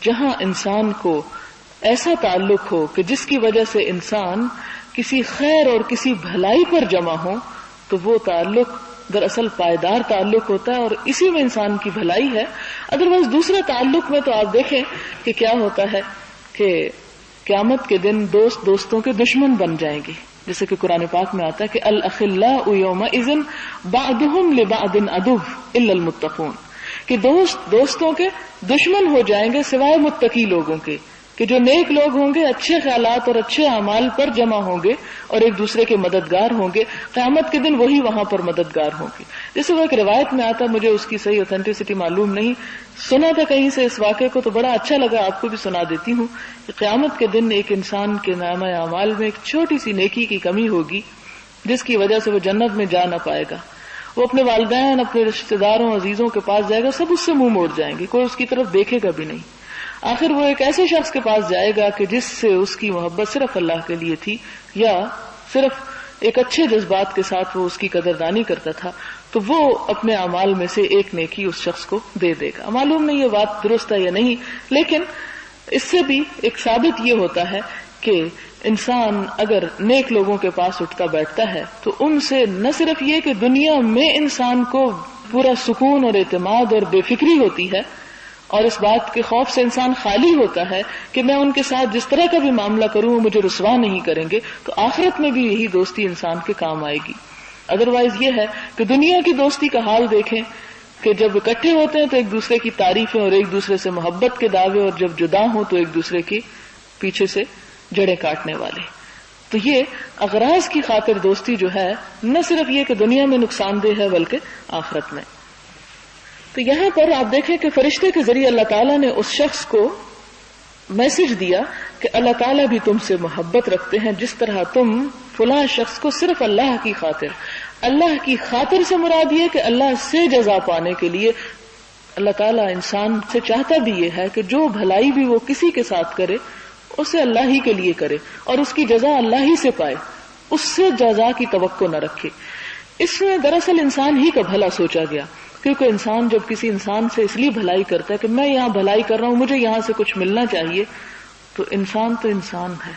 جہاں انسان کو ایسا تعلق ہو کہ جس کی وجہ سے انسان کسی خیر اور کسی بھلائی پر جمع ہو، تو وہ تعلق دراصل پائیدار تعلق ہوتا ہے اور اسی میں انسان کی بھلائی ہے. ادروائز دوسرے تعلق میں تو آپ دیکھیں کہ کیا ہوتا ہے کہ قیامت کے دن دوست دوستوں کے دشمن بن جائیں گے، جیسے کہ قرآن پاک میں آتا ہے کہ الاخلاء یومئذ بعضهم لبعض عدو الا المتقون، کہ دوست دوستوں کے دشمن ہو جائیں گے سوائے متقی لوگوں کے، کہ جو نیک لوگ ہوں گے اچھے خیالات اور اچھے اعمال پر جمع ہوں گے اور ایک دوسرے کے مددگار ہوں گے، قیامت کے دن وہی وہاں پر مددگار ہوں گے. جیسے وہ ایک روایت میں آتا، مجھے اس کی صحیح اوتھینٹسٹی معلوم نہیں، سنا تھا کہیں سے اس واقعے کو، تو بڑا اچھا لگا، آپ کو بھی سنا دیتی ہوں کہ قیامت کے دن ایک انسان کے نامہ اعمال میں ایک چھوٹی سی نیکی کی کمی ہوگی جس کی وجہ سے وہ جنت میں جا نہ پائے گا. وہ اپنے والدین، اپنے رشتہ داروں، عزیزوں کے پاس جائے گا، سب اس سے منہ موڑ جائیں گے، کوئی اس کی طرف دیکھے گا بھی نہیں. آخر وہ ایک ایسے شخص کے پاس جائے گا کہ جس سے اس کی محبت صرف اللہ کے لیے تھی، یا صرف ایک اچھے جذبات کے ساتھ وہ اس کی قدردانی کرتا تھا، تو وہ اپنے اعمال میں سے ایک نیکی اس شخص کو دے دے گا. معلوم نہیں یہ بات درست ہے یا نہیں، لیکن اس سے بھی ایک ثابت یہ ہوتا ہے کہ انسان اگر نیک لوگوں کے پاس اٹھتا بیٹھتا ہے تو ان سے نہ صرف یہ کہ دنیا میں انسان کو پورا سکون اور اعتماد اور بے فکری ہوتی ہے، اور اس بات کے خوف سے انسان خالی ہوتا ہے کہ میں ان کے ساتھ جس طرح کا بھی معاملہ کروں وہ مجھے رسوا نہیں کریں گے، تو آخرت میں بھی یہی دوستی انسان کے کام آئے گی. ادروائز یہ ہے کہ دنیا کی دوستی کا حال دیکھیں کہ جب اکٹھے ہوتے ہیں تو ایک دوسرے کی تعریفیں اور ایک دوسرے سے محبت کے دعوے، اور جب جدا ہوں تو ایک دوسرے کی پیچھے سے جڑیں کاٹنے والے. تو یہ اغراض کی خاطر دوستی جو ہے، نہ صرف یہ کہ دنیا میں نقصان دہ ہے بلکہ آخرت میں. تو یہاں پر آپ دیکھیں کہ فرشتے کے ذریعے اللہ تعالیٰ نے اس شخص کو میسج دیا کہ اللہ تعالیٰ بھی تم سے محبت رکھتے ہیں جس طرح تم فلاں شخص کو صرف اللہ کی خاطر سے مراد یہ کہ اللہ سے جزا پانے کے لیے اللہ تعالیٰ انسان سے چاہتا بھی یہ ہے کہ جو بھلائی بھی وہ کسی کے ساتھ کرے اسے اللہ ہی کے لیے کرے اور اس کی جزا اللہ ہی سے پائے، اس سے جزا کی توقع نہ رکھے. اس میں دراصل انسان ہی کا بھلا سوچا گیا، کیونکہ انسان جب کسی انسان سے اس لیے بھلائی کرتا ہے کہ میں یہاں بھلائی کر رہا ہوں، مجھے یہاں سے کچھ ملنا چاہیے، تو انسان ہے.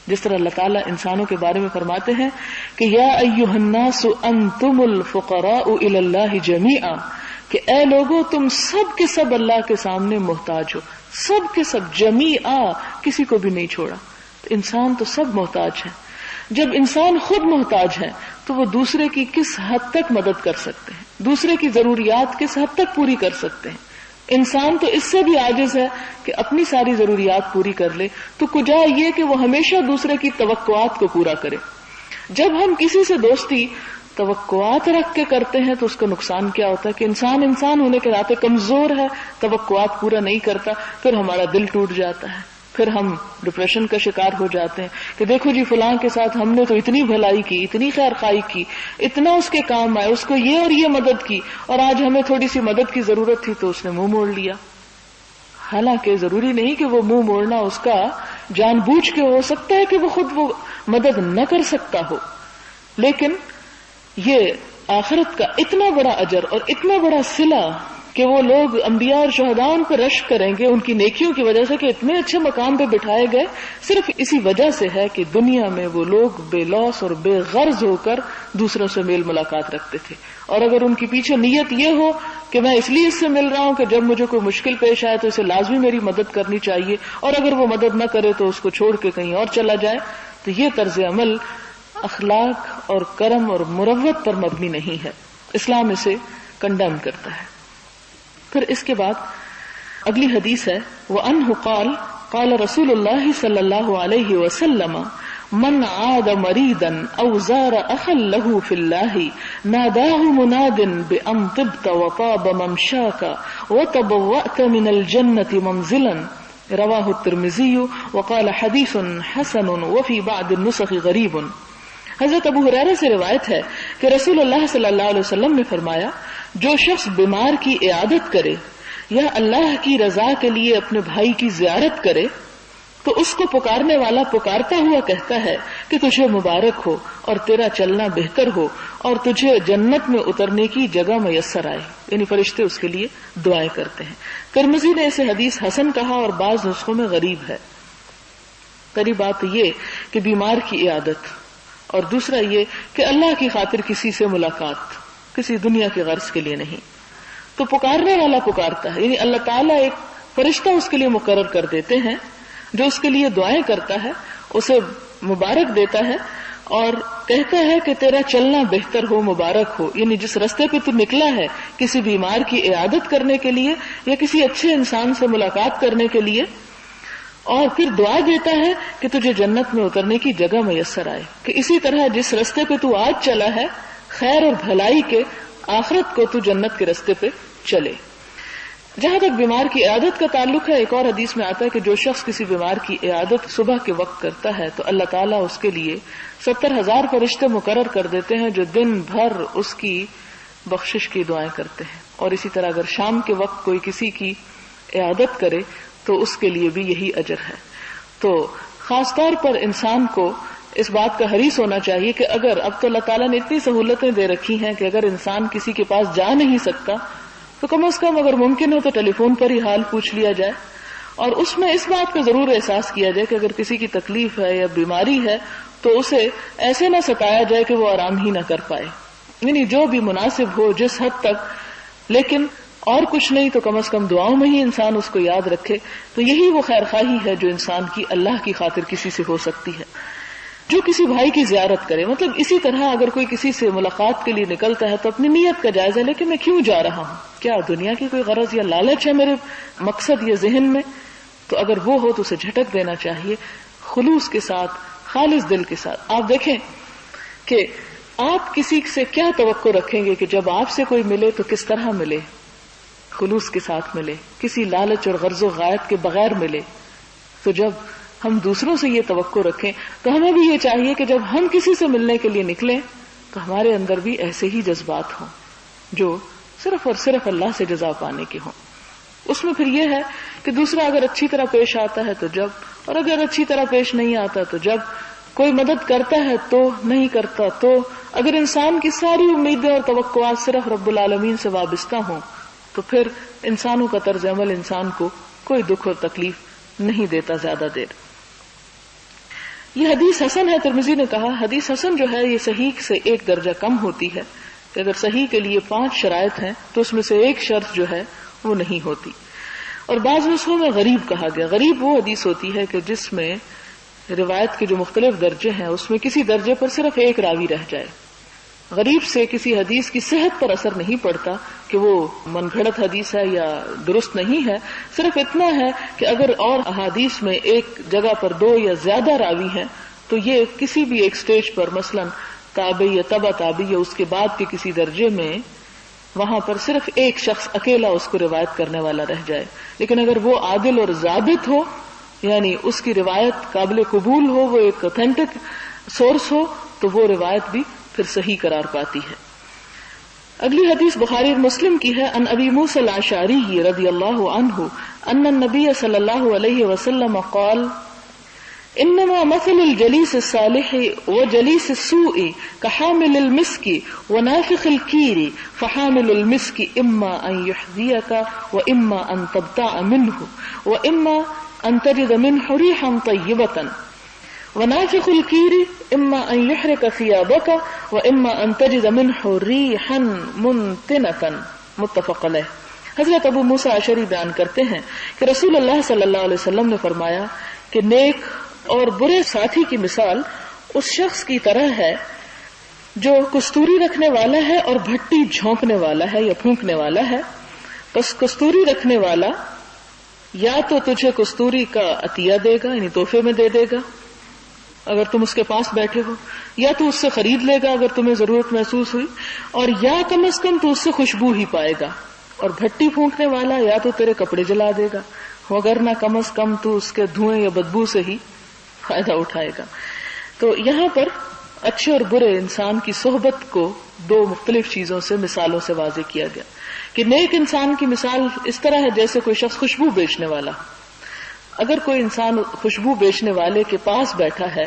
جس طرح اللہ تعالیٰ انسانوں کے بارے میں فرماتے ہیں کہ یا ایھا الناس انتم الفقراء الی اللہ جمیعا، کہ اے لوگو تم سب کے سب اللہ کے سامنے محتاج ہو، سب کے سب جمیعا، کسی کو بھی نہیں چھوڑا. تو انسان تو سب محتاج ہے. جب انسان خود محتاج ہے تو وہ دوسرے کی کس حد تک مدد کر سکتے ہیں، دوسرے کی ضروریات کس حد تک پوری کر سکتے ہیں. انسان تو اس سے بھی عاجز ہے کہ اپنی ساری ضروریات پوری کر لے، تو کجا یہ کہ وہ ہمیشہ دوسرے کی توقعات کو پورا کرے. جب ہم کسی سے دوستی توقعات رکھ کے کرتے ہیں تو اس کا نقصان کیا ہوتا ہے کہ انسان ہونے کے ناطے کمزور ہے، توقعات پورا نہیں کرتا، پھر ہمارا دل ٹوٹ جاتا ہے، پھر ہم ڈپریشن کا شکار ہو جاتے ہیں کہ دیکھو جی فلاں کے ساتھ ہم نے تو اتنی بھلائی کی، اتنی خیر خواہی کی، اتنا اس کے کام آئے، اس کو یہ اور یہ مدد کی، اور آج ہمیں تھوڑی سی مدد کی ضرورت تھی تو اس نے منہ موڑ لیا. حالانکہ ضروری نہیں کہ وہ منہ موڑنا اس کا جان بوجھ کے ہو سکتا ہے کہ وہ خود وہ مدد نہ کر سکتا ہو، لیکن یہ آخرت کا اتنا بڑا اجر اور اتنا بڑا صلہ کہ وہ لوگ انبیاء اور شہداء ان پہ رشک کریں گے ان کی نیکیوں کی وجہ سے کہ اتنے اچھے مقام پہ بٹھائے گئے، صرف اسی وجہ سے ہے کہ دنیا میں وہ لوگ بے لوث اور بے غرض ہو کر دوسروں سے میل ملاقات رکھتے تھے. اور اگر ان کی پیچھے نیت یہ ہو کہ میں اس لیے اس سے مل رہا ہوں کہ جب مجھے کوئی مشکل پیش آئے تو اسے لازمی میری مدد کرنی چاہیے، اور اگر وہ مدد نہ کرے تو اس کو چھوڑ کے کہیں اور چلا جائے، تو یہ طرز عمل اخلاق اور کرم اور مروت پر مبنی نہیں ہے. اسلام اسے کنڈیم کرتا ہے. پھر اس کے بعد اگلی حدیث ہے وَأَنْهُ قَالَ قَالَ رسول اللہ صلی اللہ علیہ وسلم من عاد مریضا او زار اخا له فی اللہ ناداه مناد بأن طبت وطاب ممشاك وتبوأت من الجنة منزلا رواہ الترمذی وقال حدیث حسن وفی بعض النسخ غریب. حضرت ابو ہریرہ سے روایت ہے کہ رسول اللہ صلی اللہ علیہ وسلم نے فرمایا جو شخص بیمار کی عیادت کرے یا اللہ کی رضا کے لیے اپنے بھائی کی زیارت کرے تو اس کو پکارنے والا پکارتا ہوا کہتا ہے کہ تجھے مبارک ہو اور تیرا چلنا بہتر ہو اور تجھے جنت میں اترنے کی جگہ میسر آئے. یعنی فرشتے اس کے لیے دعائیں کرتے ہیں. ترمذی نے اسے حدیث حسن کہا اور بعض نسخوں میں غریب ہے. پہلی بات یہ کہ بیمار کی عیادت، اور دوسرا یہ کہ اللہ کی خاطر کسی سے ملاقات، کسی دنیا کی غرض کے لیے نہیں. تو پکارنے والا پکارتا ہے، یعنی اللہ تعالیٰ ایک فرشتہ اس کے لیے مقرر کر دیتے ہیں جو اس کے لیے دعائیں کرتا ہے، اسے مبارک دیتا ہے اور کہتا ہے کہ تیرا چلنا بہتر ہو، مبارک ہو. یعنی جس رستے پہ تو نکلا ہے کسی بیمار کی عیادت کرنے کے لیے یا کسی اچھے انسان سے ملاقات کرنے کے لیے، اور پھر دعا دیتا ہے کہ تجھے جنت میں اترنے کی جگہ میسر آئے. کہ اسی طرح جس رستے پہ تو آج چلا ہے خیر اور بھلائی کے، آخرت کو تو جنت کے رستے پہ چلے. جہاں تک بیمار کی عیادت کا تعلق ہے، ایک اور حدیث میں آتا ہے کہ جو شخص کسی بیمار کی عیادت صبح کے وقت کرتا ہے تو اللہ تعالیٰ اس کے لیے 70,000 فرشتے مقرر کر دیتے ہیں جو دن بھر اس کی بخشش کی دعائیں کرتے ہیں. اور اسی طرح اگر شام کے وقت کوئی کسی کی عیادت کرے تو اس کے لیے بھی یہی اجر ہے. تو خاص طور پر انسان کو اس بات کا حریص ہونا چاہیے کہ اگر اب تو اللہ تعالیٰ نے اتنی سہولتیں دے رکھی ہیں کہ اگر انسان کسی کے پاس جا نہیں سکتا تو کم از کم اگر ممکن ہو تو ٹیلی فون پر ہی حال پوچھ لیا جائے. اور اس میں اس بات کا ضرور احساس کیا جائے کہ اگر کسی کی تکلیف ہے یا بیماری ہے تو اسے ایسے نہ ستایا جائے کہ وہ آرام ہی نہ کر پائے. یعنی جو بھی مناسب ہو جس حد تک، لیکن اور کچھ نہیں تو کم از کم دعاؤں میں ہی انسان اس کو یاد رکھے. تو یہی وہ خیر خواہی ہے جو انسان کی اللہ کی خاطر کسی سے ہو سکتی ہے. جو کسی بھائی کی زیارت کرے، مطلب اسی طرح اگر کوئی کسی سے ملاقات کے لیے نکلتا ہے تو اپنی نیت کا جائزہ لے کہ میں کیوں جا رہا ہوں، کیا دنیا کی کوئی غرض یا لالچ ہے میرے مقصد یا ذہن میں. تو اگر وہ ہو تو اسے جھٹک دینا چاہیے خلوص کے ساتھ، خالص دل کے ساتھ. آپ دیکھیں کہ آپ کسی سے کیا توقع رکھیں گے کہ جب آپ سے کوئی ملے تو کس طرح ملے، خلوص کے ساتھ ملے، کسی لالچ اور غرض و غایت کے بغیر ملے. تو جب ہم دوسروں سے یہ توقع رکھیں تو ہمیں بھی یہ چاہیے کہ جب ہم کسی سے ملنے کے لیے نکلیں تو ہمارے اندر بھی ایسے ہی جذبات ہوں جو صرف اور صرف اللہ سے جزا پانے کے ہوں. اس میں پھر یہ ہے کہ دوسرا اگر اچھی طرح پیش آتا ہے تو جب، اور اگر اچھی طرح پیش نہیں آتا تو جب، کوئی مدد کرتا ہے تو، نہیں کرتا تو، اگر انسان کی ساری امیدیں اور توقعات صرف رب العالمین سے وابستہ ہوں تو پھر انسانوں کا طرز عمل انسان کو کوئی دکھ اور تکلیف نہیں دیتا زیادہ دیر. یہ حدیث حسن ہے. ترمذی نے کہا حدیث حسن جو ہے یہ صحیح سے ایک درجہ کم ہوتی ہے کہ اگر صحیح کے لیے 5 شرائط ہیں تو اس میں سے ایک شرط جو ہے وہ نہیں ہوتی. اور بعض نسخوں میں غریب کہا گیا. غریب وہ حدیث ہوتی ہے کہ جس میں روایت کے جو مختلف درجے ہیں اس میں کسی درجے پر صرف ایک راوی رہ جائے. غریب سے کسی حدیث کی صحت پر اثر نہیں پڑتا کہ وہ من گھڑت حدیث ہے یا درست نہیں ہے. صرف اتنا ہے کہ اگر اور احادیث میں ایک جگہ پر 2 یا زیادہ راوی ہیں تو یہ کسی بھی ایک سٹیج پر مثلا تابعی یا تبع تابعی یا اس کے بعد کے کسی درجے میں وہاں پر صرف ایک شخص اکیلا اس کو روایت کرنے والا رہ جائے. لیکن اگر وہ عادل اور ضابط ہو، یعنی اس کی روایت قابل قبول ہو، وہ ایک اوتھینٹک سورس ہو، تو وہ روایت بھی پھر صحیح قرار پاتی ہے. اگلی حدیث بخاری اور مسلم کی ہے. ان ابی موسیٰ الاشعری رضی اللہ عنہ ان النبی صلی اللہ علیہ وسلم قال انما مثل الجلیس الصالح وجلیس السوء كحامل المسك ونافخ الكير فحامل المسك اما ان يحذيك واما ان تبتاع منه واما ان تجد منه ريحا طيبة ونافخ الكير اما ان يحرق ثيابك واما ان تجد منه ريحا منتنة. متفق علیہ. حضرت ابو موسیٰ اشعری بیان کرتے ہیں کہ رسول اللہ صلی اللہ علیہ وسلم نے فرمایا کہ نیک اور برے ساتھی کی مثال اس شخص کی طرح ہے جو کستوری رکھنے والا ہے اور بھٹی جھونکنے والا ہے یا پھونکنے والا ہے. بس کستوری رکھنے والا یا تو تجھے کستوری کا عطیہ دے گا، یعنی تحفے میں دے دے گا اگر تم اس کے پاس بیٹھے ہو، یا تو اس سے خرید لے گا اگر تمہیں ضرورت محسوس ہوئی، اور یا کم از کم تو اس سے خوشبو ہی پائے گا. اور بھٹی پھونکنے والا یا تو تیرے کپڑے جلا دے گا، وگرنہ کم از کم تو اس کے دھوئیں یا بدبو سے ہی فائدہ اٹھائے گا. تو یہاں پر اچھے اور برے انسان کی صحبت کو 2 مختلف چیزوں سے، مثالوں سے واضح کیا گیا کہ نیک انسان کی مثال اس طرح ہے جیسے کوئی شخص خوشبو بیچنے والا. اگر کوئی انسان خوشبو بیچنے والے کے پاس بیٹھا ہے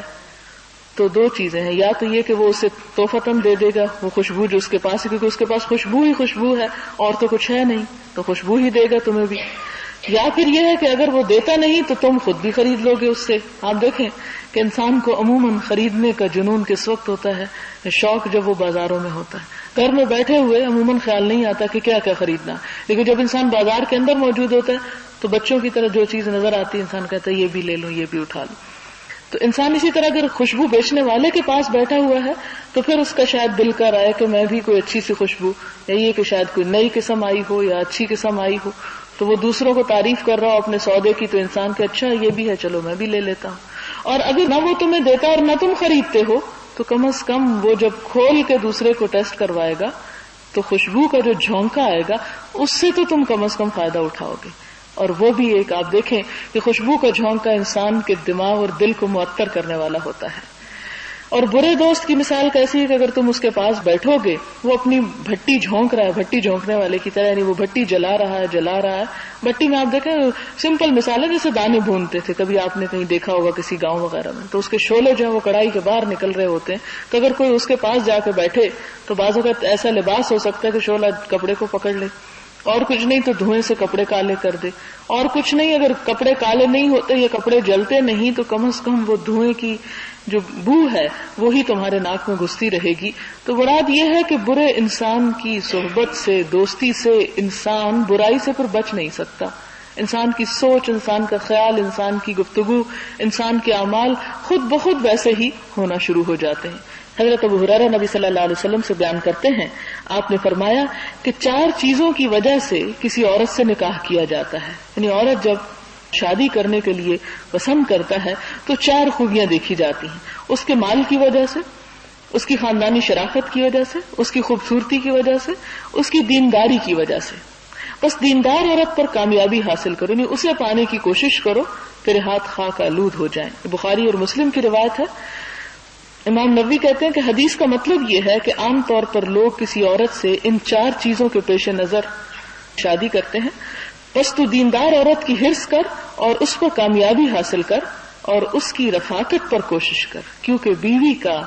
تو دو چیزیں ہیں، یا تو یہ کہ وہ اسے تحفتاً دے دے گا وہ خوشبو جو اس کے پاس ہے، کیونکہ اس کے پاس خوشبو ہی خوشبو ہے اور تو کچھ ہے نہیں، تو خوشبو ہی دے گا تمہیں بھی، یا پھر یہ ہے کہ اگر وہ دیتا نہیں تو تم خود بھی خرید لو گے اس سے. آپ دیکھیں کہ انسان کو عموماً خریدنے کا جنون کس وقت ہوتا ہے؟ شوق جب وہ بازاروں میں ہوتا ہے. گھر میں بیٹھے ہوئے عموماً خیال نہیں آتا کہ کیا کیا خریدنا، لیکن جب انسان بازار کے اندر موجود ہوتا ہے تو بچوں کی طرح جو چیز نظر آتی ہے انسان کہتا ہے یہ بھی لے لو، یہ بھی اٹھا لو. تو انسان اسی طرح اگر خوشبو بیچنے والے کے پاس بیٹھا ہوا ہے تو پھر اس کا شاید دل کر آئے کہ میں بھی کوئی اچھی سی خوشبو، یا یہ کہ شاید کوئی نئی قسم آئی ہو یا اچھی قسم آئی ہو، تو وہ دوسروں کو تعریف کر رہا ہو اپنے سودے کی، تو انسان کہ اچھا یہ بھی ہے چلو میں بھی لے لیتا ہوں. اور اگر نہ وہ تمہیں دیتا اور نہ تم خریدتے ہو تو کم از کم وہ جب کھول کے دوسرے کو ٹیسٹ کروائے گا تو خوشبو کا جو جھونکا آئے گا اس سے تو تم کم از کم فائدہ اٹھاؤ گے. اور وہ بھی ایک آپ دیکھیں کہ خوشبو کا جھونکا انسان کے دماغ اور دل کو معطر کرنے والا ہوتا ہے. اور برے دوست کی مثال کیسی ہے کہ اگر تم اس کے پاس بیٹھو گے وہ اپنی بھٹی جھونک رہا ہے، بھٹی جھونکنے والے کی طرح، یعنی وہ بھٹی جلا رہا ہے. بھٹی میں آپ دیکھیں سمپل مثال ہے، جیسے دانے بھونتے تھے، کبھی آپ نے کہیں دیکھا ہوگا کسی گاؤں وغیرہ میں، تو اس کے شعلے جو ہیں وہ کڑائی کے باہر نکل رہے ہوتے ہیں. تو اگر کوئی اس کے پاس جا کے بیٹھے تو بعض اوقات ایسا لباس ہو سکتا ہے کہ شعلہ کپڑے کو پکڑ لے، اور کچھ نہیں تو دھوئیں سے کپڑے کالے کر دے، اور کچھ نہیں اگر کپڑے کالے نہیں ہوتے یا کپڑے جلتے نہیں تو کم از کم وہ دھوئیں کی جو بو ہے وہی تمہارے ناک میں گھستی رہے گی. تو مراد یہ ہے کہ برے انسان کی صحبت سے، دوستی سے انسان برائی سے پھر بچ نہیں سکتا. انسان کی سوچ، انسان کا خیال، انسان کی گفتگو، انسان کے اعمال خود بخود ویسے ہی ہونا شروع ہو جاتے ہیں. حضرت ابو ہریرہ نبی صلی اللہ علیہ وسلم سے بیان کرتے ہیں، آپ نے فرمایا کہ 4 چیزوں کی وجہ سے کسی عورت سے نکاح کیا جاتا ہے. یعنی عورت جب شادی کرنے کے لیے پسند کرتا ہے تو 4 خوبیاں دیکھی جاتی ہیں. اس کے مال کی وجہ سے، اس کی خاندانی شرافت کی وجہ سے، اس کی خوبصورتی کی وجہ سے، اس کی دینداری کی وجہ سے. بس دیندار عورت پر کامیابی حاصل کرو، یعنی اسے پانے کی کوشش کرو، تیرے ہاتھ خاک آلود ہو جائیں. بخاری اور مسلم کی روایت ہے. امام نووی کہتے ہیں کہ حدیث کا مطلب یہ ہے کہ عام طور پر لوگ کسی عورت سے ان 4 چیزوں کے پیش نظر شادی کرتے ہیں. بس تو دیندار عورت کی حرص کر اور اس پر کامیابی حاصل کر اور اس کی رفاقت پر کوشش کر، کیونکہ بیوی کا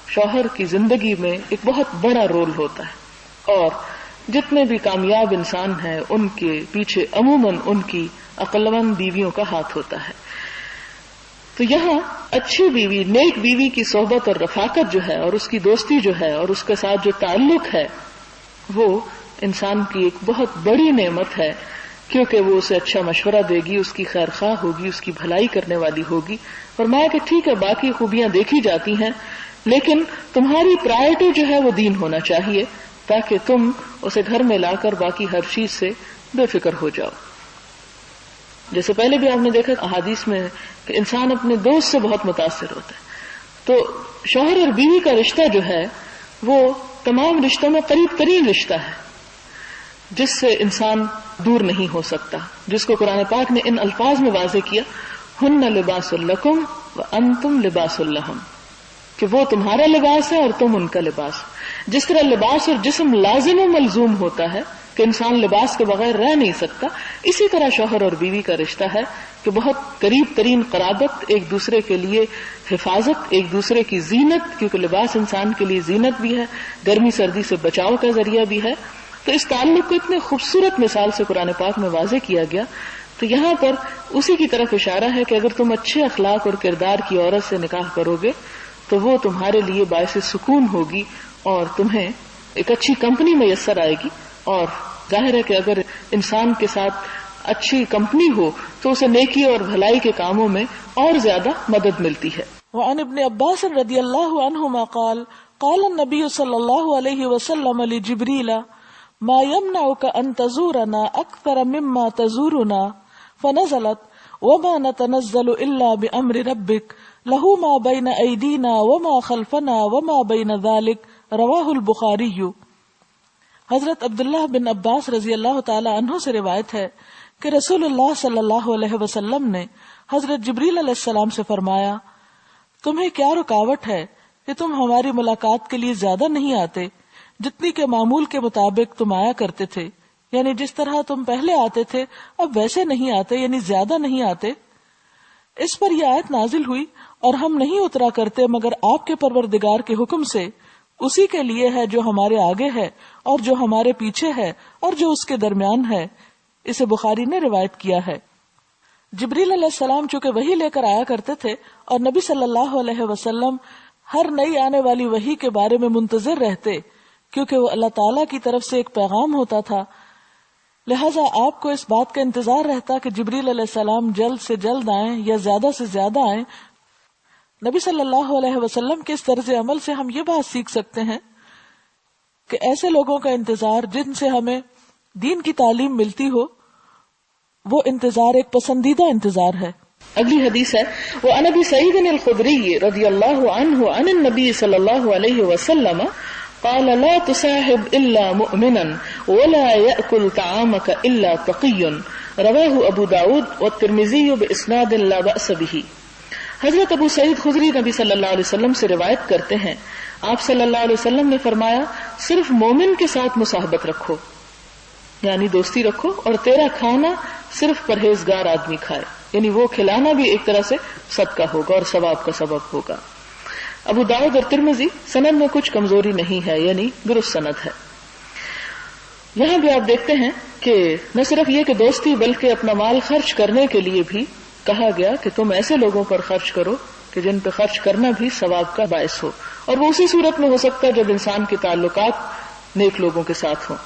شوہر کی زندگی میں ایک بہت بڑا رول ہوتا ہے. اور جتنے بھی کامیاب انسان ہیں ان کے پیچھے عموماً ان کی عقلمند بیویوں کا ہاتھ ہوتا ہے. تو یہاں اچھی بیوی، نیک بیوی کی صحبت اور رفاقت جو ہے اور اس کی دوستی جو ہے اور اس کے ساتھ جو تعلق ہے وہ انسان کی ایک بہت بڑی نعمت ہے، کیونکہ وہ اسے اچھا مشورہ دے گی، اس کی خیر خواہ ہوگی، اس کی بھلائی کرنے والی ہوگی. فرمایا کہ ٹھیک ہے باقی خوبیاں دیکھی جاتی ہیں لیکن تمہاری پرائرٹی جو ہے وہ دین ہونا چاہیے تاکہ تم اسے گھر میں لا کر باقی ہر چیز سے بے فکر ہو جاؤ. جیسے پہلے بھی آپ نے دیکھا احادیث میں کہ انسان اپنے دوست سے بہت متاثر ہوتا ہے. تو شوہر اور بیوی کا رشتہ جو ہے وہ تمام رشتوں میں قریب ترین رشتہ ہے جس سے انسان دور نہیں ہو سکتا، جس کو قرآن پاک نے ان الفاظ میں واضح کیا، ہن لباس لکم وانتم لباس لہم، کہ وہ تمہارا لباس ہے اور تم ان کا لباس. جس طرح لباس اور جسم لازم و ملزوم ہوتا ہے کہ انسان لباس کے بغیر رہ نہیں سکتا، اسی طرح شوہر اور بیوی کا رشتہ ہے کہ بہت قریب ترین قرابت، ایک دوسرے کے لیے حفاظت، ایک دوسرے کی زینت، کیونکہ لباس انسان کے لیے زینت بھی ہے، گرمی سردی سے بچاؤ کا ذریعہ بھی ہے. تو اس تعلق کو اتنے خوبصورت مثال سے قرآن پاک میں واضح کیا گیا. تو یہاں پر اسی کی طرف اشارہ ہے کہ اگر تم اچھے اخلاق اور کردار کی عورت سے نکاح کرو گے تو وہ تمہارے لیے باعث سکون ہوگی اور تمہیں ایک اچھی کمپنی میسر آئے گی. اور ظاہر ہے کہ اگر انسان کے ساتھ اچھی کمپنی ہو تو اسے نیکی اور بھلائی کے کاموں میں اور زیادہ مدد ملتی ہے. وعن ابن عباس رضی اللہ عنہما قال قال النبی صلی اللہ علیہ وسلم لجبریل ما يمنعك ان تزورنا اكثر مما تزورنا فنزلت وما نتنزل الا بامر ربك له ما بين ايدينا وما خلفنا وما بين ذلك رواہ البخاری. حضرت عبداللہ بن عباس رضی اللہ تعالی عنہ سے روایت ہے کہ رسول اللہ صلی اللہ علیہ وسلم نے حضرت جبریل علیہ السلام سے فرمایا، تمہیں کیا رکاوٹ ہے کہ تم ہماری ملاقات کے لیے زیادہ نہیں آتے جتنی کے معمول کے مطابق تم آیا کرتے تھے، یعنی جس طرح تم پہلے آتے تھے اب ویسے نہیں آتے، یعنی زیادہ نہیں آتے. اس پر یہ آیت نازل ہوئی، اور ہم نہیں اترا کرتے مگر آپ کے پروردگار کے حکم سے، اسی کے لیے ہے جو ہمارے آگے ہے اور جو ہمارے پیچھے ہے اور جو اس کے درمیان ہے. اسے بخاری نے روایت کیا ہے. جبریل علیہ السلام چونکہ وحی لے کر آیا کرتے تھے اور نبی صلی اللہ علیہ وسلم ہر نئی آنے والی وحی کے بارے میں منتظر رہتے، کیونکہ وہ اللہ تعالیٰ کی طرف سے ایک پیغام ہوتا تھا، لہٰذا آپ کو اس بات کا انتظار رہتا کہ جبریل علیہ السلام جلد سے جلد آئیں یا زیادہ سے زیادہ آئیں. نبی صلی اللہ علیہ وسلم کے اس طرز عمل سے ہم یہ بات سیکھ سکتے ہیں کہ ایسے لوگوں کا انتظار جن سے ہمیں دین کی تعلیم ملتی ہو، وہ انتظار ایک پسندیدہ انتظار ہے. اگلی حدیث ہے وعن ابی سعید الخدری رضی اللہ عنہ عن النبی صلی اللہ علیہ وسلم قال لا تصاحب الا مؤمنا ولا يأكل طعامك الا تقي رواہ ابو داود والترمذی باسناد لا بأس به. حضرت ابو سعید خدری نبی صلی اللہ علیہ وسلم سے روایت کرتے ہیں، آپ صلی اللہ علیہ وسلم نے فرمایا صرف مومن کے ساتھ مصاحبت رکھو، یعنی دوستی رکھو، اور تیرا کھانا صرف پرہیزگار آدمی کھائے، یعنی وہ کھلانا بھی ایک طرح سے صدقہ ہوگا اور ثواب کا سبب ہوگا. ابو داؤد اور ترمذی سند میں کچھ کمزوری نہیں ہے، یعنی درست سند ہے. یہاں بھی آپ دیکھتے ہیں کہ نہ صرف یہ کہ دوستی بلکہ اپنا مال خرچ کرنے کے لیے بھی کہا گیا کہ تم ایسے لوگوں پر خرچ کرو کہ جن پہ خرچ کرنا بھی ثواب کا باعث ہو، اور وہ اسی صورت میں ہو سکتا ہے جب انسان کے تعلقات نیک لوگوں کے ساتھ ہوں.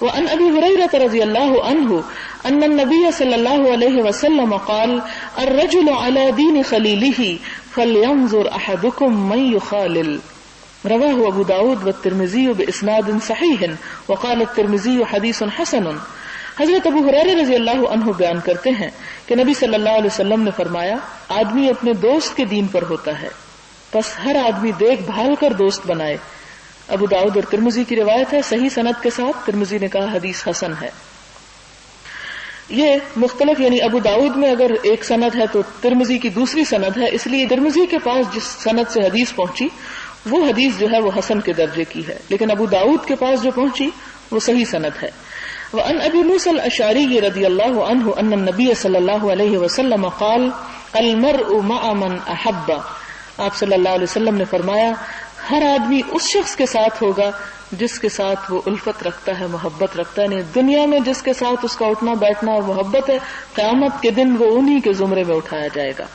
وعن ابی ہریرہ رضی اللہ عنہ ان النبی صلی اللہ علیہ وسلم قال الرجل على دین خلیلہ فلینظر احدکم من یخالل. رواہ ابو داود والترمذی باسناد صحیح وقال الترمذی حدیث حسن. حضرت ابو ہریرہ رضی اللہ عنہ بیان کرتے ہیں کہ نبی صلی اللہ علیہ وسلم نے فرمایا آدمی اپنے دوست کے دین پر ہوتا ہے، بس ہر آدمی دیکھ بھال کر دوست بنائے. ابو داؤد اور ترمذی کی روایت ہے صحیح سند کے ساتھ، ترمذی نے کہا حدیث حسن ہے. یہ مختلف، یعنی ابو داؤد میں اگر ایک سند ہے تو ترمذی کی دوسری سند ہے، اس لیے ترمذی کے پاس جس سند سے حدیث پہنچی وہ حدیث جو ہے وہ حسن کے درجے کی ہے، لیکن ابو داؤد کے پاس جو پہنچی وہ صحیح سند ہے. وعن ابی موسیٰ الاشعری رضی اللہ عنہ ان النبی صلی اللہ علیہ وسلم قال المرء مع من احب. آپ صلی اللہ علیہ وسلم نے فرمایا ہر آدمی اس شخص کے ساتھ ہوگا جس کے ساتھ وہ الفت رکھتا ہے، محبت رکھتا ہے. یعنی دنیا میں جس کے ساتھ اس کا اٹھنا بیٹھنا اور محبت ہے، قیامت کے دن وہ انہی کے زمرے میں اٹھایا جائے گا.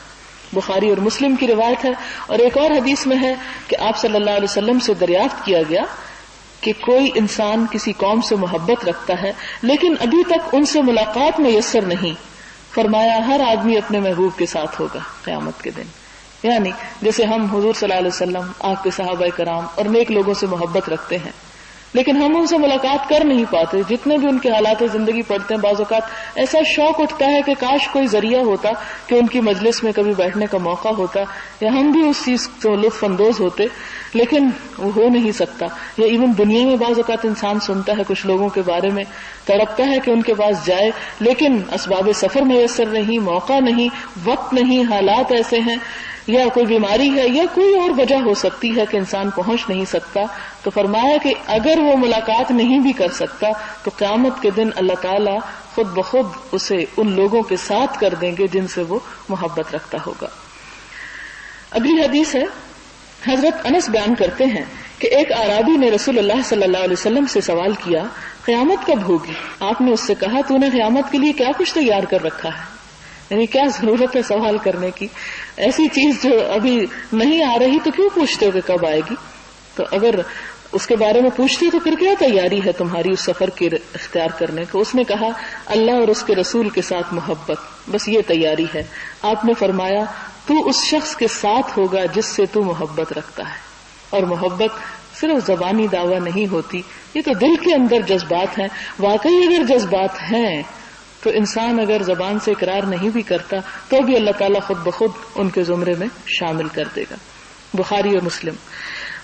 بخاری اور مسلم کی روایت ہے. اور ایک اور حدیث میں ہے کہ آپ صلی اللہ علیہ وسلم سے دریافت کیا گیا کہ کوئی انسان کسی قوم سے محبت رکھتا ہے لیکن ابھی تک ان سے ملاقات میسر نہیں. فرمایا ہر آدمی اپنے محبوب کے ساتھ ہوگا قیامت کے دن. یعنی جیسے ہم حضور صلی اللہ علیہ وسلم، آپ کے صحابہ کرام اور نیک لوگوں سے محبت رکھتے ہیں لیکن ہم ان سے ملاقات کر نہیں پاتے، جتنے بھی ان کے حالات زندگی پڑھتے ہیں بعض اوقات ایسا شوق اٹھتا ہے کہ کاش کوئی ذریعہ ہوتا کہ ان کی مجلس میں کبھی بیٹھنے کا موقع ہوتا یا ہم بھی اس چیز سے لطف اندوز ہوتے، لیکن وہ ہو نہیں سکتا. یا ایون دنیا میں بعض اوقات انسان سنتا ہے کچھ لوگوں کے بارے میں، تڑپتا ہے کہ ان کے پاس جائے لیکن اسباب سفر میسر نہیں، موقع نہیں، وقت نہیں، حالات ایسے ہیں یا کوئی بیماری ہے یا کوئی اور وجہ ہو سکتی ہے کہ انسان پہنچ نہیں سکتا. تو فرمایا کہ اگر وہ ملاقات نہیں بھی کر سکتا تو قیامت کے دن اللہ تعالیٰ خود بخود اسے ان لوگوں کے ساتھ کر دیں گے جن سے وہ محبت رکھتا ہوگا. اگلی حدیث ہے، حضرت انس بیان کرتے ہیں کہ ایک اعرابی نے رسول اللہ صلی اللہ علیہ وسلم سے سوال کیا قیامت کب ہوگی؟ آپ نے اس سے کہا تو نے قیامت کے لیے کیا کچھ تیار کر رکھا ہے؟ یعنی کیا ضرورت ہے سوال کرنے کی؟ ایسی چیز جو ابھی نہیں آ رہی تو کیوں پوچھتے ہو کہ کب آئے گی؟ تو اگر اس کے بارے میں پوچھتے تو پھر کیا تیاری ہے تمہاری اس سفر کی اختیار کرنے کو؟ اس نے کہا اللہ اور اس کے رسول کے ساتھ محبت، بس یہ تیاری ہے. آپ نے فرمایا تو اس شخص کے ساتھ ہوگا جس سے تو محبت رکھتا ہے. اور محبت صرف زبانی دعویٰ نہیں ہوتی، یہ تو دل کے اندر جذبات ہیں. واقعی اگر جذبات ہیں تو انسان اگر زبان سے اقرار نہیں بھی کرتا تو بھی اللہ تعالیٰ خود بخود ان کے زمرے میں شامل کر دے گا. بخاری اور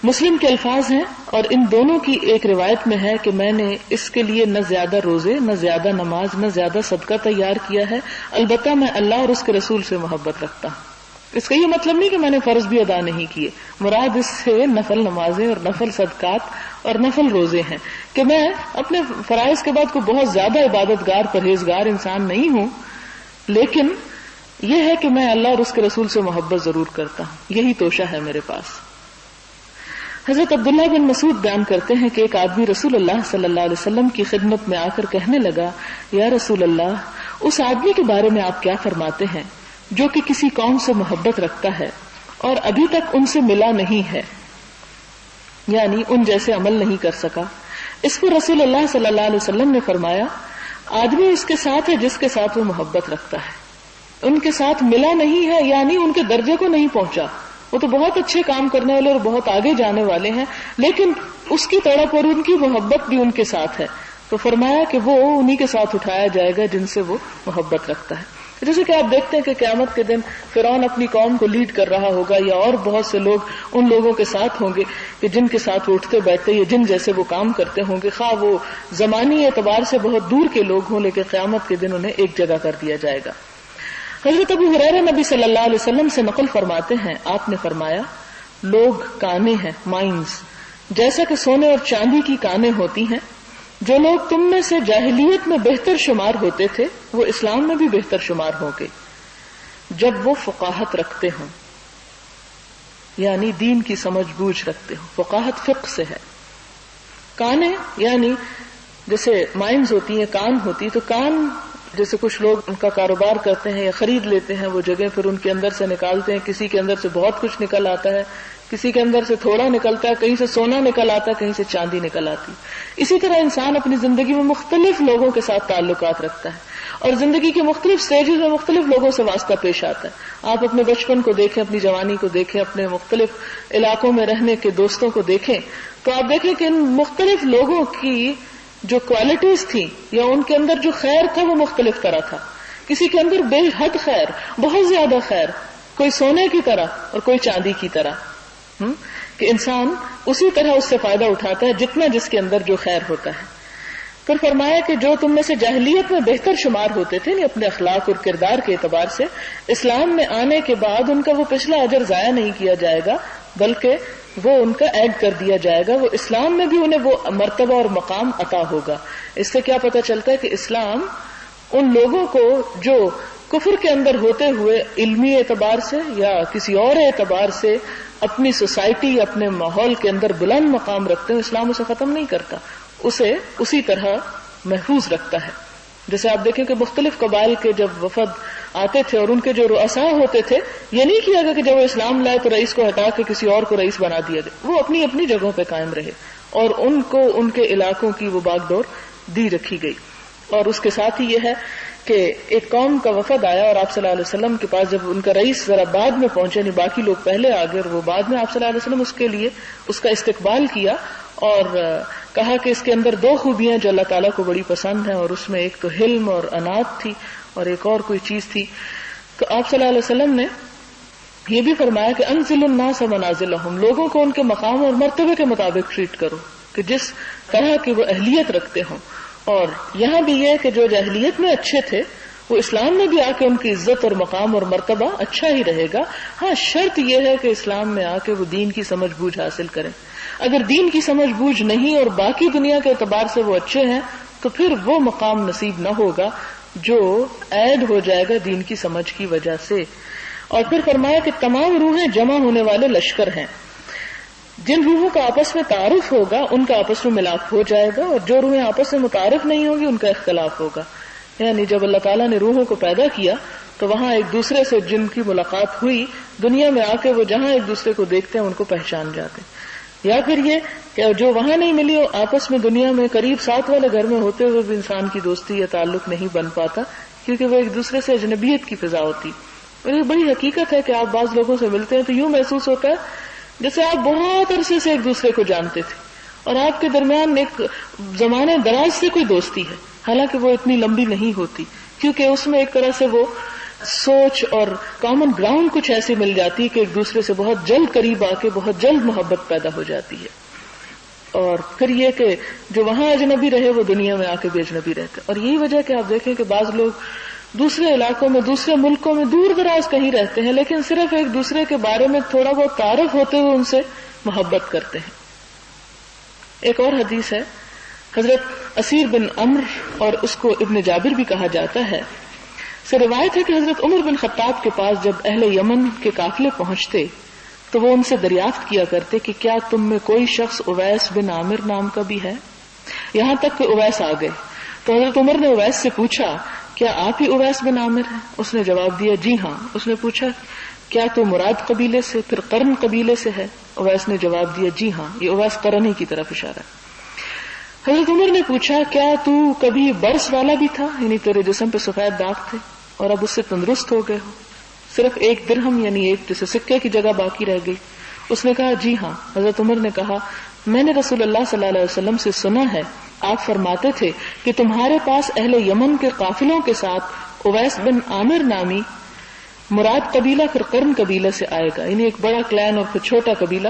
مسلم کے الفاظ ہیں، اور ان دونوں کی ایک روایت میں ہے کہ میں نے اس کے لیے نہ زیادہ روزے، نہ زیادہ نماز، نہ زیادہ صدقہ تیار کیا ہے، البتہ میں اللہ اور اس کے رسول سے محبت رکھتا ہوں. اس کا یہ مطلب نہیں کہ میں نے فرض بھی ادا نہیں کیے، مراد اس سے نفل نمازیں اور نفل صدقات اور نفل روزے ہیں کہ میں اپنے فرائض کے بعد کوئی بہت زیادہ عبادت گار پرہیزگار انسان نہیں ہوں، لیکن یہ ہے کہ میں اللہ اور اس کے رسول سے محبت ضرور کرتا ہوں، یہی توشہ ہے میرے پاس۔ حضرت عبداللہ بن مسعود بیان کرتے ہیں کہ ایک آدمی رسول اللہ صلی اللہ علیہ وسلم کی خدمت میں آ کر کہنے لگا، یا رسول اللہ، اس آدمی کے بارے میں آپ کیا فرماتے ہیں جو کہ کسی قوم سے محبت رکھتا ہے اور ابھی تک ان سے ملا نہیں ہے، یعنی ان جیسے عمل نہیں کر سکا؟ اس پر رسول اللہ صلی اللہ علیہ وسلم نے فرمایا، آدمی اس کے ساتھ ہے جس کے ساتھ وہ محبت رکھتا ہے، ان کے ساتھ ملا نہیں ہے یعنی ان کے درجے کو نہیں پہنچا، وہ تو بہت اچھے کام کرنے والے اور بہت آگے جانے والے ہیں، لیکن اس کی تڑپ اور ان کی محبت بھی ان کے ساتھ ہے، تو فرمایا کہ وہ انہی کے ساتھ اٹھایا جائے گا جن سے وہ محبت رکھتا ہے۔ جیسے کہ آپ دیکھتے ہیں کہ قیامت کے دن فرعون اپنی قوم کو لیڈ کر رہا ہوگا، یا اور بہت سے لوگ ان لوگوں کے ساتھ ہوں گے کہ جن کے ساتھ وہ اٹھتے بیٹھتے یا جن جیسے وہ کام کرتے ہوں گے، خواہ وہ زمانی اعتبار سے بہت دور کے لوگ ہوں، لیکن قیامت کے دن انہیں ایک جگہ کر دیا جائے گا۔ حضرت ابو ہریرہ نبی صلی اللہ علیہ وسلم سے نقل فرماتے ہیں، آپ نے فرمایا، لوگ کانیں ہیں، مائنز، جیسا کہ سونے اور چاندی کی کانیں ہوتی ہیں۔ جو لوگ تم میں سے جاہلیت میں بہتر شمار ہوتے تھے وہ اسلام میں بھی بہتر شمار ہوں گے جب وہ فقاہت رکھتے ہوں، یعنی دین کی سمجھ بوجھ رکھتے ہوں۔ فقاہت فقہ سے ہے۔ کانیں یعنی جیسے مائنز ہوتی ہیں، کان ہوتی، تو کان جیسے کچھ لوگ ان کا کاروبار کرتے ہیں یا خرید لیتے ہیں وہ جگہ، پھر ان کے اندر سے نکالتے ہیں، کسی کے اندر سے بہت کچھ نکل آتا ہے، کسی کے اندر سے تھوڑا نکلتا ہے، کہیں سے سونا نکل آتا ہے، کہیں سے چاندی نکل آتی۔ اسی طرح انسان اپنی زندگی میں مختلف لوگوں کے ساتھ تعلقات رکھتا ہے اور زندگی کے مختلف سٹیجز میں مختلف لوگوں سے واسطہ پیش آتا ہے۔ آپ اپنے بچپن کو دیکھیں، اپنی جوانی کو دیکھیں، اپنے مختلف علاقوں میں رہنے کے دوستوں کو دیکھیں، تو آپ دیکھیں کہ ان مختلف لوگوں کی جو کوالٹیز تھی یا ان کے اندر جو خیر تھا وہ مختلف طرح تھا۔ کسی کے اندر بے حد خیر، بہت زیادہ خیر، کوئی سونے کی طرح اور کوئی چاندی کی طرح، کہ انسان اسی طرح اس سے فائدہ اٹھاتا ہے جتنا جس کے اندر جو خیر ہوتا ہے۔ پھر فرمایا کہ جو تم میں سے جاہلیت میں بہتر شمار ہوتے تھے، یعنی اپنے اخلاق اور کردار کے اعتبار سے، اسلام میں آنے کے بعد ان کا وہ پچھلا اجر ضائع نہیں کیا جائے گا بلکہ وہ ان کا ایڈ کر دیا جائے گا، وہ اسلام میں بھی انہیں وہ مرتبہ اور مقام عطا ہوگا۔ اس سے کیا پتہ چلتا ہے کہ اسلام ان لوگوں کو جو کفر کے اندر ہوتے ہوئے علمی اعتبار سے یا کسی اور اعتبار سے اپنی سوسائٹی، اپنے ماحول کے اندر بلند مقام رکھتے ہیں، اسلام اسے ختم نہیں کرتا، اسے اسی طرح محفوظ رکھتا ہے۔ جیسے آپ دیکھیں کہ مختلف قبائل کے جب وفد آتے تھے اور ان کے جو رؤساء ہوتے تھے، یہ نہیں کیا گیا کہ جب وہ اسلام لائے تو رئیس کو ہٹا کے کسی اور کو رئیس بنا دیا گیا، وہ اپنی اپنی جگہوں پہ قائم رہے اور ان کو ان کے علاقوں کی وہ باغ ڈور دی رکھی گئی۔ اور اس کے ساتھ ہی یہ ہے کہ ایک قوم کا وفد آیا اور آپ صلی اللہ علیہ وسلم کے پاس، جب ان کا رئیس ذرا بعد میں پہنچے، نہیں باقی لوگ پہلے آ گئے اور وہ بعد میں، آپ صلی اللہ علیہ وسلم اس کے لیے اس کا استقبال کیا اور کہا کہ اس کے اندر دو خوبیاں جو اللہ تعالیٰ کو بڑی پسند ہیں، اور اس میں ایک تو حلم اور انات تھی اور ایک اور کوئی چیز تھی۔ تو آپ صلی اللہ علیہ وسلم نے یہ بھی فرمایا کہ انزل الناس منازلہم، لوگوں کو ان کے مقام اور مرتبے کے مطابق ٹریٹ کرو، کہ جس طرح کی وہ اہلیت رکھتے ہوں۔ اور یہاں بھی یہ کہ جو جاہلیت میں اچھے تھے وہ اسلام میں بھی آ کے ان کی عزت اور مقام اور مرتبہ اچھا ہی رہے گا۔ ہاں، شرط یہ ہے کہ اسلام میں آ کے وہ دین کی سمجھ بوجھ حاصل کریں۔ اگر دین کی سمجھ بوجھ نہیں اور باقی دنیا کے اعتبار سے وہ اچھے ہیں تو پھر وہ مقام نصیب نہ ہوگا جو ایڈ ہو جائے گا دین کی سمجھ کی وجہ سے۔ اور پھر فرمایا کہ تمام روحیں جمع ہونے والے لشکر ہیں، جن روحوں کا آپس میں تعارف ہوگا ان کا آپس میں ملاپ ہو جائے گا، اور جو روحیں آپس میں متعارف نہیں ہوں گی ان کا اختلاف ہوگا۔ یعنی جب اللہ تعالیٰ نے روحوں کو پیدا کیا تو وہاں ایک دوسرے سے جن کی ملاقات ہوئی، دنیا میں آ کے وہ جہاں ایک دوسرے کو دیکھتے ہیں ان کو پہچان جاتے ہیں۔ یا پھر یہ کہ جو وہاں نہیں ملی آپس میں دنیا میں قریب ساتھ والے گھر میں ہوتے ہوئے بھی انسان کی دوستی یا تعلق نہیں بن پاتا، کیونکہ وہ ایک دوسرے سے اجنبیت کی فضا ہوتی۔ اور یہ بڑی حقیقت ہے کہ آپ بعض لوگوں سے ملتے ہیں تو یوں محسوس ہوتا ہے جیسے آپ بہت عرصے سے ایک دوسرے کو جانتے تھے اور آپ کے درمیان ایک زمانے دراز سے کوئی دوستی ہے، حالانکہ وہ اتنی لمبی نہیں ہوتی، کیونکہ اس میں ایک طرح سے وہ سوچ اور کامن گراؤنڈ کچھ ایسی مل جاتی ہے کہ ایک دوسرے سے بہت جلد قریب آ کے بہت جلد محبت پیدا ہو جاتی ہے۔ اور پھر یہ کہ جو وہاں اجنبی رہے وہ دنیا میں آ کے بھی اجنبی رہتے، اور یہی وجہ کہ آپ دیکھیں کہ بعض لوگ دوسرے علاقوں میں، دوسرے ملکوں میں دور دراز کہیں رہتے ہیں لیکن صرف ایک دوسرے کے بارے میں تھوڑا بہت تعارف ہوتے ہوئے ان سے محبت کرتے ہیں۔ ایک اور حدیث ہے، حضرت اسیر بن عمرو اور اس کو ابن جابر بھی کہا جاتا ہے، سے روایت ہے کہ حضرت عمر بن خطاب کے پاس جب اہل یمن کے قافلے پہنچتے تو وہ ان سے دریافت کیا کرتے کہ کیا تم میں کوئی شخص اویس بن عامر نام کا بھی ہے؟ یہاں تک کہ اویس آ گئے تو حضرت عمر نے اویس سے پوچھا کیا آپ ہی اویس بن عامر ہیں؟ اس نے جواب دیا جی ہاں۔ اس نے پوچھا کیا تو مراد قبیلے سے پھر قرن قبیلے سے ہے؟ اویس نے جواب دیا جی ہاں۔ یہ اویس قرنی کی طرف اشارہ ہے۔ حضرت عمر نے پوچھا کیا تو کبھی برس والا بھی تھا، یعنی تیرے جسم پہ سفید داغ تھے اور اب اس سے تندرست ہو گئے ہو؟ صرف ایک درہم یعنی ایک جیسے سکے کی جگہ باقی رہ گئی۔ اس نے کہا جی ہاں۔ حضرت عمر نے کہا میں نے رسول اللہ صلی اللہ علیہ وسلم سے سنا ہے آپ فرماتے تھے کہ تمہارے پاس اہل یمن کے قافلوں کے ساتھ اویس بن عامر نامی مراد قبیلہ پھر قرن قبیلہ سے آئے گا، یعنی ایک بڑا کلین اور پھر چھوٹا قبیلہ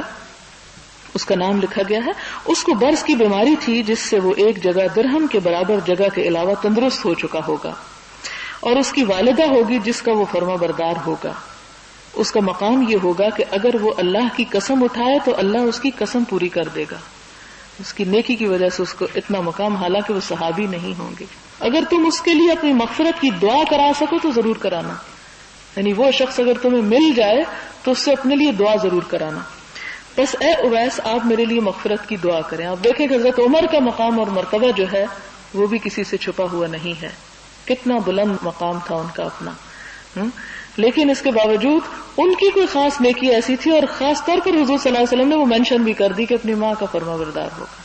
اس کا نام لکھا گیا ہے۔ اس کو برس کی بیماری تھی جس سے وہ ایک جگہ درہم کے برابر جگہ کے علاوہ تندرست ہو چکا ہوگا، اور اس کی والدہ ہوگی جس کا وہ فرما بردار ہوگا۔ اس کا مقام یہ ہوگا کہ اگر وہ اللہ کی قسم اٹھائے تو اللہ اس کی قسم پوری کر دے گا، اس کی نیکی کی وجہ سے اس کو اتنا مقام، حالانکہ وہ صحابی نہیں ہوں گے۔ اگر تم اس کے لیے اپنی مغفرت کی دعا کرا سکو تو ضرور کرانا، یعنی وہ شخص اگر تمہیں مل جائے تو اس سے اپنے لیے دعا ضرور کرانا۔ بس اے اویس آپ میرے لیے مغفرت کی دعا کریں۔ آپ دیکھیں کہ حضرت عمر کا مقام اور مرتبہ جو ہے وہ بھی کسی سے چھپا ہوا نہیں ہے، کتنا بلند مقام تھا ان کا اپنا، لیکن اس کے باوجود ان کی کوئی خاص نیکی ایسی تھی، اور خاص طور پر حضور صلی اللہ علیہ وسلم نے وہ مینشن بھی کر دی کہ اپنی ماں کا فرما بردار ہوگا۔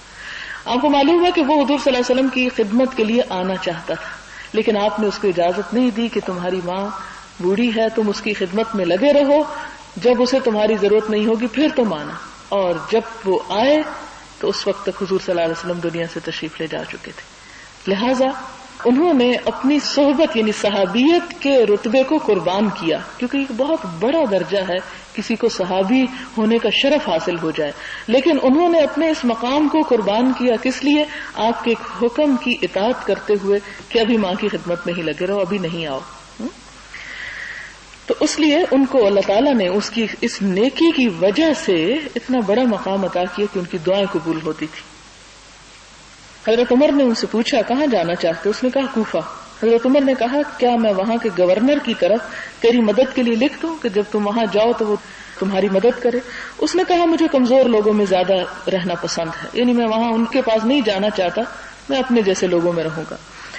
آپ کو معلوم ہے کہ وہ حضور صلی اللہ علیہ وسلم کی خدمت کے لیے آنا چاہتا تھا، لیکن آپ نے اس کو اجازت نہیں دی کہ تمہاری ماں بوڑھی ہے، تم اس کی خدمت میں لگے رہو، جب اسے تمہاری ضرورت نہیں ہوگی پھر تم آنا۔ اور جب وہ آئے تو اس وقت تک حضور صلی اللہ علیہ وسلم دنیا سے تشریف لے جا چکے تھے، لہذا انہوں نے اپنی صحبت یعنی صحابیت کے رتبے کو قربان کیا، کیونکہ یہ بہت بڑا درجہ ہے کسی کو صحابی ہونے کا شرف حاصل ہو جائے، لیکن انہوں نے اپنے اس مقام کو قربان کیا کس لیے؟ آپ کے حکم کی اطاعت کرتے ہوئے کہ ابھی ماں کی خدمت میں ہی لگے رہو، ابھی نہیں آؤ۔ تو اس لیے ان کو اللہ تعالیٰ نے اس کی اس نیکی کی وجہ سے اتنا بڑا مقام عطا کیا کہ ان کی دعائیں قبول ہوتی تھی۔ حضرت عمر نے ان سے پوچھا کہاں جانا چاہتے؟ اس نے کہا کوفہ۔ حضرت عمر نے کہا کیا میں وہاں کے گورنر کی طرف تیری مدد کے لیے لکھ دوں کہ جب تم وہاں جاؤ تو وہ تمہاری مدد کرے؟ اس نے کہا مجھے کمزور لوگوں میں زیادہ رہنا پسند ہے، یعنی میں وہاں ان کے پاس نہیں جانا چاہتا، میں اپنے جیسے لوگوں میں رہوں گا۔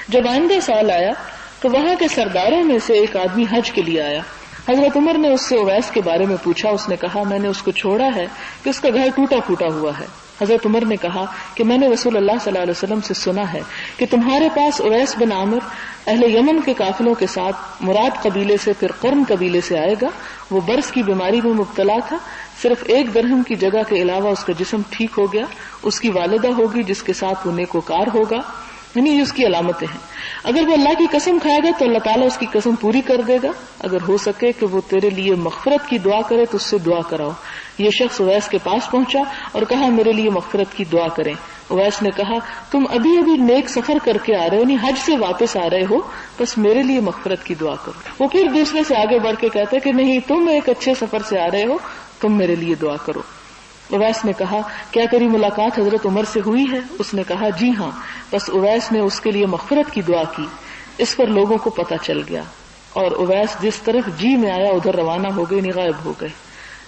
جب آئندہ سال آیا تو وہاں کے سرداروں میں سے ایک آدمی حج کے لیے آیا۔ حضرت عمر نے اس سے اویس کے بارے میں پوچھا، اس نے کہا میں نے اس کو چھوڑا ہے کہ اس کا گھر ٹوٹا پھوٹا ہوا ہے۔ حضرت عمر نے کہا کہ میں نے رسول اللہ صلی اللہ علیہ وسلم سے سنا ہے کہ تمہارے پاس اویس بن عامر اہل یمن کے قافلوں کے ساتھ مراد قبیلے سے پھر قرن قبیلے سے آئے گا، وہ برس کی بیماری میں مبتلا تھا، صرف ایک درہم کی جگہ کے علاوہ اس کا جسم ٹھیک ہو گیا، اس کی والدہ ہوگی جس کے ساتھ وہ نیکوکار ہوگا، یعنی یہ اس کی علامتیں ہیں۔ اگر وہ اللہ کی قسم کھائے گا تو اللہ تعالیٰ اس کی قسم پوری کر دے گا، اگر ہو سکے کہ وہ تیرے لیے مغفرت کی دعا کرے تو اس سے دعا کراؤ۔ یہ شخص اویس کے پاس پہنچا اور کہا میرے لیے مغفرت کی دعا کریں۔ اویس نے کہا تم ابھی ابھی نیک سفر کر کے آ رہے ہو، یعنی حج سے واپس آ رہے ہو، بس میرے لیے مغفرت کی دعا کرو۔ وہ پھر دوسرے سے آگے بڑھ کے کہتے کہ نہیں تم ایک اچھے سفر سے آ رہے ہو، تم میرے لیے دعا کرو۔ اویس نے کہا کیا تیری ملاقات حضرت عمر سے ہوئی ہے؟ اس نے کہا جی ہاں۔ بس اویس نے اس کے لیے مغفرت کی دعا کی، اس پر لوگوں کو پتہ چل گیا اور اویس جس طرف جی میں آیا ادھر روانہ ہو گئے، نہیں غائب ہو گئے،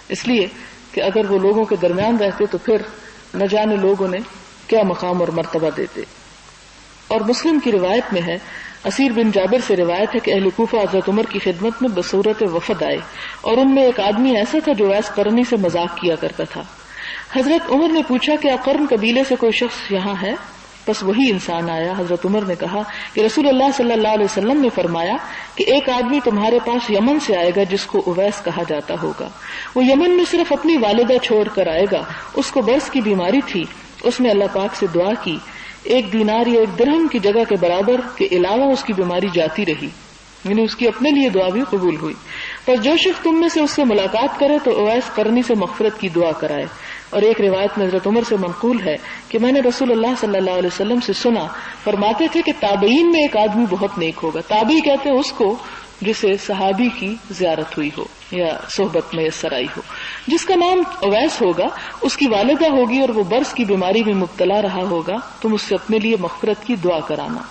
اس لیے کہ اگر وہ لوگوں کے درمیان رہتے تو پھر نہ جانے لوگوں نے کیا مقام اور مرتبہ دیتے۔ اور مسلم کی روایت میں ہے، اسیر بن جابر سے روایت ہے کہ اہل کوفہ حضرت عمر کی خدمت میں بصورت وفد آئے، اور ان میں ایک آدمی ایسا تھا جو اویس قرنی سے مذاق کیا کرتا تھا۔ حضرت عمر نے پوچھا کہ قرن قبیلے سے کوئی شخص یہاں ہے؟ بس وہی انسان آیا۔ حضرت عمر نے کہا کہ رسول اللہ صلی اللہ علیہ وسلم نے فرمایا کہ ایک آدمی تمہارے پاس یمن سے آئے گا جس کو اویس کہا جاتا ہوگا، وہ یمن میں صرف اپنی والدہ چھوڑ کر آئے گا، اس کو برس کی بیماری تھی، اس نے اللہ پاک سے دعا کی، ایک دینار یا ایک درہم کی جگہ کے برابر کے علاوہ اس کی بیماری جاتی رہی، یعنی اس کی اپنے لیے دعا بھی قبول ہوئی۔ پر جو شخص تم میں سے اس سے ملاقات کرے تو اویس قرنی سے مغفرت کی دعا کرائے۔ اور ایک روایت میں حضرت عمر سے منقول ہے کہ میں نے رسول اللہ صلی اللہ علیہ وسلم سے سنا، فرماتے تھے کہ تابعین میں ایک آدمی بہت نیک ہوگا۔ تابعی کہتے ہیں اس کو جسے صحابی کی زیارت ہوئی ہو یا صحبت میں میسر آئی ہو، جس کا نام اویس ہوگا، اس کی والدہ ہوگی اور وہ برس کی بیماری میں مبتلا رہا ہوگا، تم اس سے اپنے لیے مغفرت کی دعا کرانا۔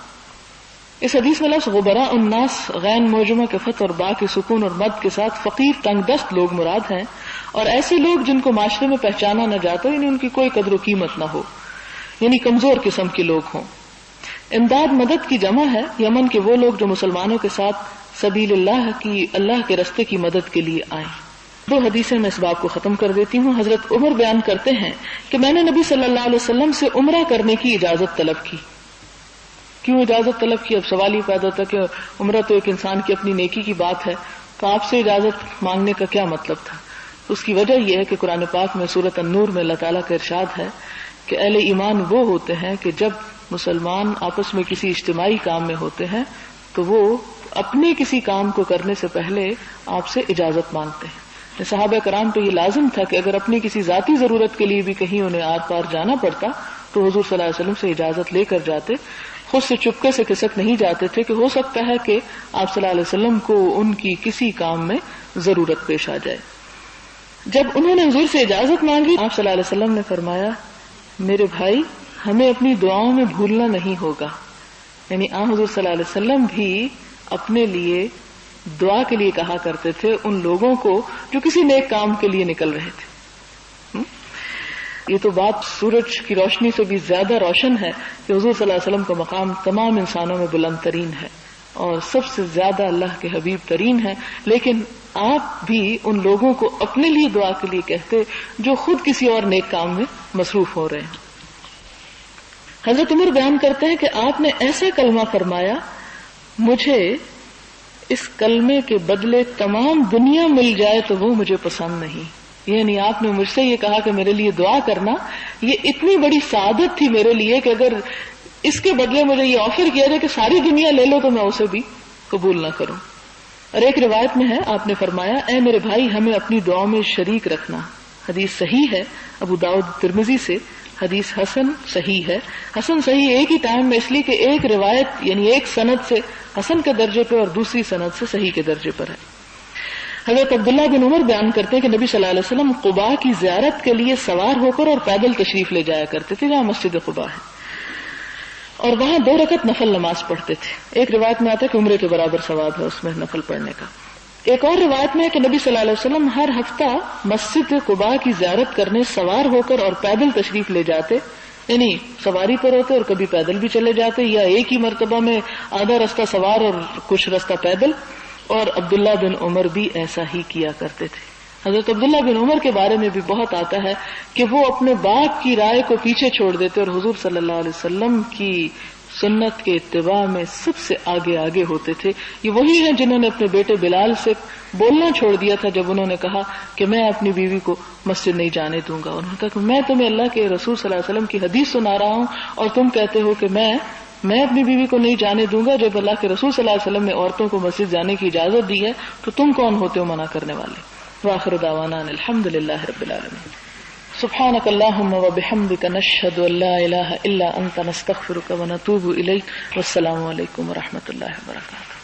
اس حدیث میں لفظ غبراء الناس غین موجمہ کے فتح اور با کے سکون اور مد کے ساتھ فقیر تنگ دست لوگ مراد ہیں، اور ایسے لوگ جن کو معاشرے میں پہچانا نہ جاتا، یعنی ان کی کوئی قدر و قیمت نہ ہو، یعنی کمزور قسم کے لوگ ہوں۔ امداد مدد کی جمع ہے یمن کے وہ لوگ جو مسلمانوں کے ساتھ سبیل اللہ کے رستے کی مدد کے لیے آئیں۔ 2 حدیثیں میں اس باب کو ختم کر دیتی ہوں۔ حضرت عمر بیان کرتے ہیں کہ میں نے نبی صلی اللہ علیہ وسلم سے عمرہ کرنے کی اجازت طلب کی۔ کیوں اجازت طلب کی؟ اب سوال ہی پیدا ہوتا کہ عمرہ تو ایک انسان کی اپنی نیکی کی بات ہے، تو آپ سے اجازت مانگنے کا کیا مطلب تھا؟ اس کی وجہ یہ ہے کہ قرآن پاک میں سورۃ النور میں اللہ تعالیٰ کا ارشاد ہے کہ اہل ایمان وہ ہوتے ہیں کہ جب مسلمان آپس میں کسی اجتماعی کام میں ہوتے ہیں تو وہ اپنے کسی کام کو کرنے سے پہلے آپ سے اجازت مانگتے ہیں۔ صحابہ کرام پہ یہ لازم تھا کہ اگر اپنی کسی ذاتی ضرورت کے لیے بھی کہیں انہیں آر پار جانا پڑتا تو حضور صلی اللہ علیہ وسلم سے اجازت لے کر جاتے، خود سے چپکے سے کھسک نہیں جاتے تھے کہ ہو سکتا ہے کہ آپ صلی اللہ علیہ وسلم کو ان کی کسی کام میں ضرورت پیش آ جائے۔ جب انہوں نے حضور سے اجازت مانگی، آپ صلی اللہ علیہ وسلم نے فرمایا میرے بھائی ہمیں اپنی دعاؤں میں بھولنا نہیں ہوگا، یعنی حضور صلی اللہ علیہ وسلم بھی اپنے لیے دعا کے لیے کہا کرتے تھے ان لوگوں کو جو کسی نیک کام کے لیے نکل رہے تھے۔ یہ تو بات سورج کی روشنی سے بھی زیادہ روشن ہے کہ حضور صلی اللہ علیہ وسلم کا مقام تمام انسانوں میں بلند ترین ہے اور سب سے زیادہ اللہ کے حبیب ترین ہے، لیکن آپ بھی ان لوگوں کو اپنے لیے دعا کے لیے کہتے جو خود کسی اور نیک کام میں مصروف ہو رہے ہیں۔ حضرت عمر بیان کرتے ہیں کہ آپ نے ایسا کلمہ فرمایا مجھے اس کلمے کے بدلے تمام دنیا مل جائے تو وہ مجھے پسند نہیں، یعنی آپ نے مجھ سے یہ کہا کہ میرے لیے دعا کرنا، یہ اتنی بڑی سعادت تھی میرے لیے کہ اگر اس کے بدلے مجھے یہ آفر کیا جائے کہ ساری دنیا لے لو تو میں اسے بھی قبول نہ کروں۔ اور ایک روایت میں ہے آپ نے فرمایا اے میرے بھائی ہمیں اپنی دعاؤں میں شریک رکھنا۔ حدیث صحیح ہے، ابو داؤد ترمذی سے، حدیث حسن صحیح ہے۔ حسن صحیح ایک ہی ٹائم میں اس لیے کہ ایک روایت یعنی ایک سند سے حسن کے درجے پر اور دوسری سند سے صحیح کے درجے پر ہے۔ حضرت عبداللہ بن عمر بیان کرتے ہیں کہ نبی صلی اللہ علیہ وسلم قباء کی زیارت کے لیے سوار ہو کر اور پیدل تشریف لے جایا کرتے تھے جہاں مسجد قباء ہے، اور وہاں 2 رکعت نفل نماز پڑھتے تھے۔ ایک روایت میں آتا ہے کہ عمرے کے برابر ثواب ہے اس میں نفل پڑھنے کا۔ ایک اور روایت میں ہے کہ نبی صلی اللہ علیہ وسلم ہر ہفتہ مسجد قباء کی زیارت کرنے سوار ہو کر اور پیدل تشریف لے جاتے، یعنی سواری پر ہوتے اور کبھی پیدل بھی چلے جاتے، یا ایک ہی مرتبہ میں آدھا رستہ سوار اور کچھ رستہ پیدل، اور عبداللہ بن عمر بھی ایسا ہی کیا کرتے تھے۔ حضرت عبداللہ بن عمر کے بارے میں بھی بہت آتا ہے کہ وہ اپنے باپ کی رائے کو پیچھے چھوڑ دیتے اور حضور صلی اللہ علیہ وسلم کی سنت کے اتباع میں سب سے آگے ہوتے تھے۔ یہ وہی ہیں جنہوں نے اپنے بیٹے بلال سے بولنا چھوڑ دیا تھا جب انہوں نے کہا کہ میں اپنی بیوی کو مسجد نہیں جانے دوں گا۔ انہوں نے کہا کہ میں تمہیں اللہ کے رسول صلی اللہ علیہ وسلم کی حدیث سنا رہا ہوں اور تم کہتے ہو کہ میں اپنی بیوی کو نہیں جانے دوں گا، جب اللہ کے رسول صلی اللہ علیہ وسلم نے عورتوں کو مسجد جانے کی اجازت دی ہے تو تم کون ہوتے ہو منع کرنے والے؟ وآخر دعوانا الحمدللہ رب العالمین۔ سبحانک اللہم وبحمدک نشہد ان لا الہ الا انت نستغفرک ونتوب الیک، والسلام علیکم ورحمۃ اللہ وبرکاتہ۔